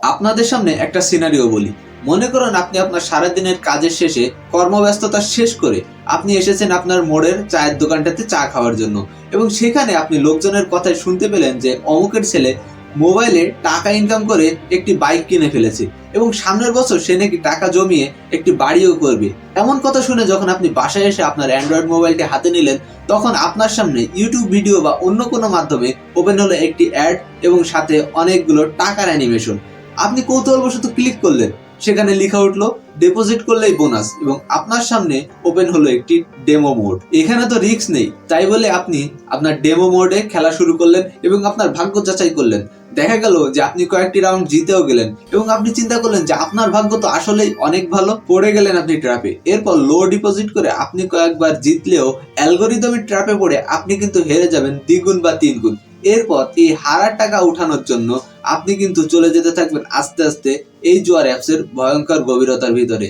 আপনাদের সামনে একটা সিনারিও বলি। মনে করুন আপনি আপনার সারাদিনের কাজের শেষে কর্মব্যস্ততা শেষ করে আপনি এসেছেন আপনার মোড়ের চায়ের দোকানটাতে চা খাওয়ার জন্য, এবং সেখানে আপনি লোকজনের কথায় শুনতে পেলেন যে অমুকের ছেলে মোবাইলে টাকা ইনকাম করে একটি বাইক কিনে ফেলেছে এবং সামনের বছর সে নাকি টাকা জমিয়ে একটি বাড়িও করবে। এমন কথা শুনে যখন আপনি বাসায় এসে আপনার অ্যান্ড্রয়েড মোবাইলটি হাতে নিলেন, তখন আপনার সামনে ইউটিউব ভিডিও বা অন্য কোনো মাধ্যমে ওপেন হলো একটি অ্যাড এবং সাথে অনেকগুলো টাকার অ্যানিমেশন। আপনি কৌতূহলবশত ক্লিক করলেন, সেখানে লেখা উঠলো ডিপোজিট করলেই বোনাস, এবং আপনার সামনে ওপেন হলো একটি ডেমো মোড। এখানে তো রিস্ক নেই, তাই বলে আপনি আপনার ডেমো মোডে খেলা শুরু করলেন এবং আপনার ভাগ্য যাচাই করলেন। দেখা গেল যে আপনি কয়েকটি রাউন্ড জিতেও গেলেন এবং আপনি চিন্তা করলেন যে আপনার ভাগ্য তো আসলেই অনেক ভালো, পড়ে গেলেন আপনি ট্র্যাপে। এরপর লো ডিপোজিট করে আপনি কয়েকবার জিতলেও অ্যালগোরিদমের ট্র্যাপে পড়ে আপনি কিন্তু হেরে যাবেন দ্বিগুণ বা তিনগুণ। এরপর এই হারার টাকা উঠানোর জন্য আপনি কিন্তু চলে যেতে থাকবেন আস্তে আস্তে এই জুয়ার অ্যাপসের ভয়ঙ্কর গভীরতার ভিতরে।